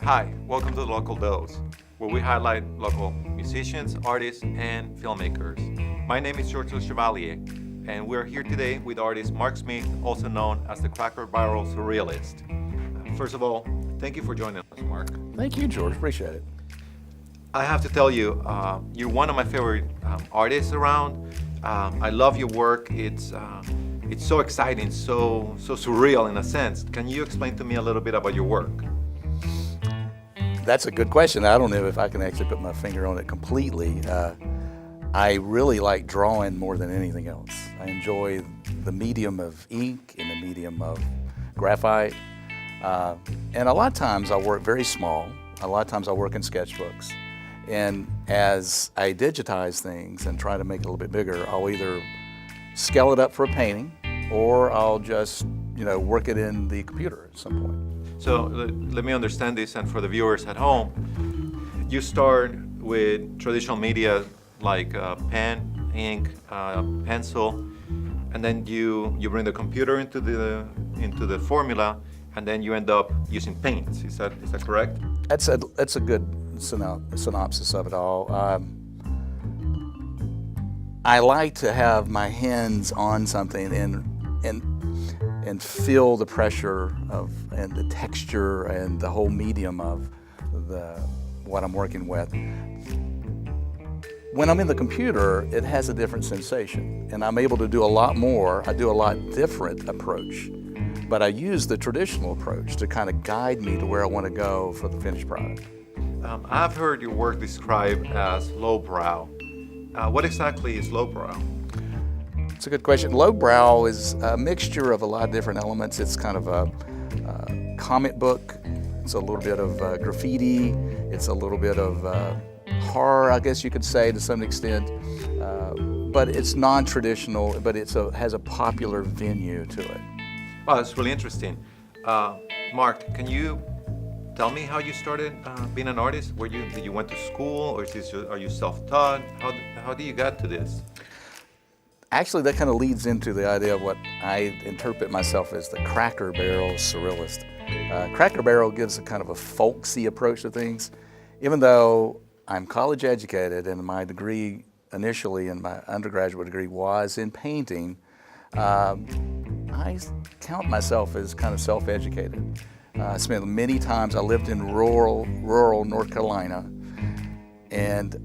Hi, welcome to Local Dose, where we highlight local musicians, artists, and filmmakers. My name is George Le Chevalier, and we're here today with artist Mark Smith, also known as the Cracker Barrel Surrealist. First of all, thank you for joining us, Mark. Thank you, George. Appreciate it. I have to tell you, you're one of my favorite artists around. I love your work. It's so exciting, so surreal in a sense. Can you explain to me a little bit about your work? That's a good question. I don't know if I can actually put my finger on it completely. I really like drawing more than anything else. I enjoy the medium of ink and the medium of graphite. And a lot of times I work very small. A lot of times I work in sketchbooks. And as I digitize things and try to make it a little bit bigger, I'll either scale it up for a painting or I'll just, work it in the computer at some point. So let me understand this, and for the viewers at home, you start with traditional media like pen, ink, pencil, and then you bring the computer into the formula, and then you end up using paints. Is that correct? That's a good synopsis of it all. I like to have my hands on something and feel the pressure and the texture and the whole medium of what I'm working with. When I'm in the computer, it has a different sensation, and I'm able to do a lot more. I do a lot different approach, but I use the traditional approach to kind of guide me to where I want to go for the finished product. I've heard your work described as lowbrow. What exactly is lowbrow? It's a good question. Lowbrow is a mixture of a lot of different elements. It's kind of a comic book. It's a little bit of graffiti. It's a little bit of horror, I guess you could say, to some extent. But it's non-traditional, but has a popular venue to it. Oh, that's really interesting. Mark, can you tell me how you started being an artist? Did you went to school, or are you self-taught? How do you get to this? Actually, that kind of leads into the idea of what I interpret myself as the Cracker Barrel Surrealist. Cracker Barrel gives a kind of a folksy approach to things. Even though I'm college educated and my degree initially in my undergraduate degree was in painting, I count myself as kind of self-educated. I spent many times, I lived in rural North Carolina, and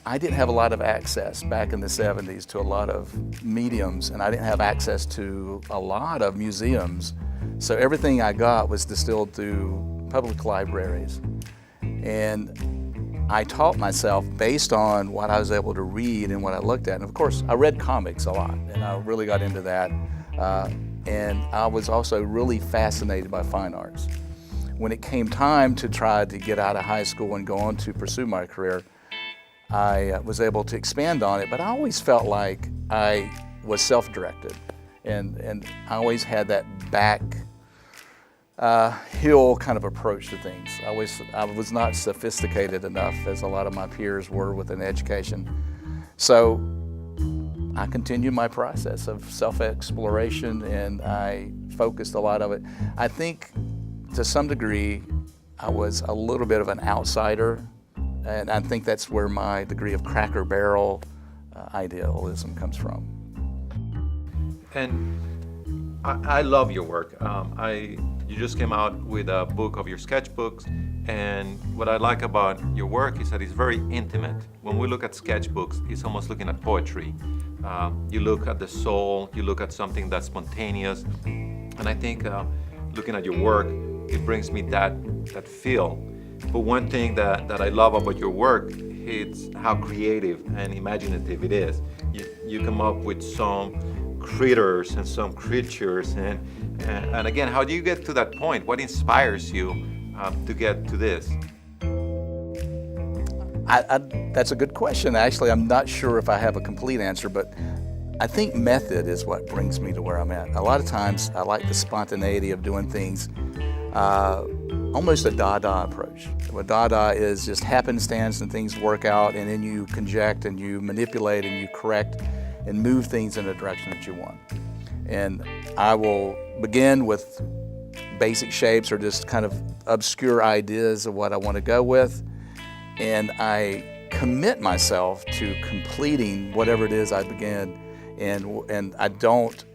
I didn't have a lot of access back in the 70s to a lot of mediums, and I didn't have access to a lot of museums. So everything I got was distilled through public libraries. And I taught myself based on what I was able to read and what I looked at. And of course, I read comics a lot, and I really got into that. And I was also really fascinated by fine arts. When it came time to try to get out of high school and go on to pursue my career, I was able to expand on it, but I always felt like I was self-directed, and I always had that back hill kind of approach to things. I was not sophisticated enough, as a lot of my peers were with an education. So I continued my process of self-exploration, and I focused a lot of it. I think to some degree I was a little bit of an outsider, and I think that's where my degree of Cracker Barrel idealism comes from. And I love your work. You just came out with a book of your sketchbooks, and what I like about your work is that it's very intimate. When we look at sketchbooks, it's almost looking at poetry. You look at the soul, you look at something that's spontaneous, and I think looking at your work, it brings me that feel. But one thing that I love about your work is how creative and imaginative it is. You come up with some critters and some creatures, and again, how do you get to that point? What inspires you to get to this? That's a good question. Actually, I'm not sure if I have a complete answer, but I think method is what brings me to where I'm at. A lot of times I like the spontaneity of doing things, almost a Dada approach. What Dada is just happenstance and things work out, and then you conject and you manipulate and you correct and move things in the direction that you want. And I will begin with basic shapes or just kind of obscure ideas of what I want to go with. And I commit myself to completing whatever it is I begin, and I don't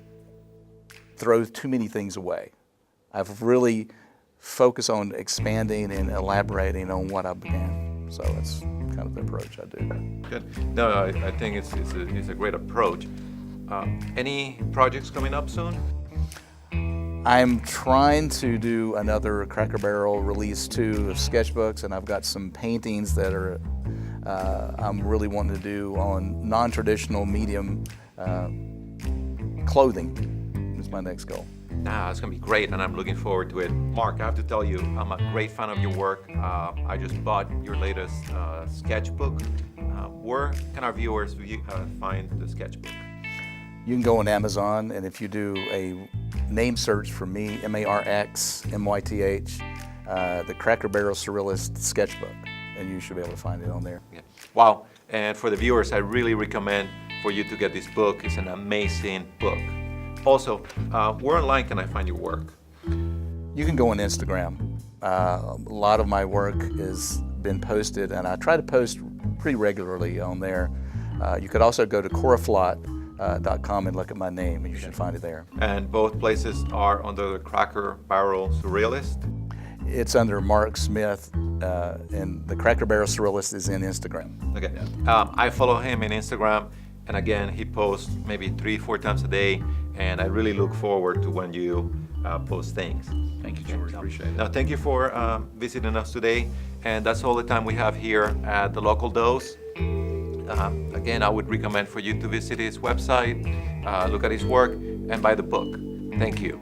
throw too many things away. I've really focused on expanding and elaborating on what I began. So that's kind of the approach I do. Good. No, I think it's a great approach. Any projects coming up soon? I'm trying to do another Cracker Barrel release 2 of sketchbooks, and I've got some paintings that are I'm really wanting to do on non-traditional medium clothing is my next goal. Nah, it's gonna be great, and I'm looking forward to it. Mark, I have to tell you, I'm a great fan of your work. I just bought your latest sketchbook. Where can our viewers find the sketchbook? You can go on Amazon, and if you do a name search for me, MARXMYTH, the Cracker Barrel Surrealist Sketchbook, and you should be able to find it on there. Yeah. Wow, and for the viewers, I really recommend for you to get this book. It's an amazing book. Also, where online can I find your work? You can go on Instagram. A lot of my work has been posted, and I try to post pretty regularly on there. You could also go to coraflot.com and look at my name, and you should find it there. And both places are under the Cracker Barrel Surrealist? It's under Mark Smith, and the Cracker Barrel Surrealist is in Instagram. Okay. I follow him in Instagram, and again, he posts maybe 3-4 times a day, and I really look forward to when you post things. Thank you, George. Appreciate it. Now, thank you for visiting us today, and that's all the time we have here at The Local Dose. Again, I would recommend for you to visit his website, look at his work, and buy the book. Thank you.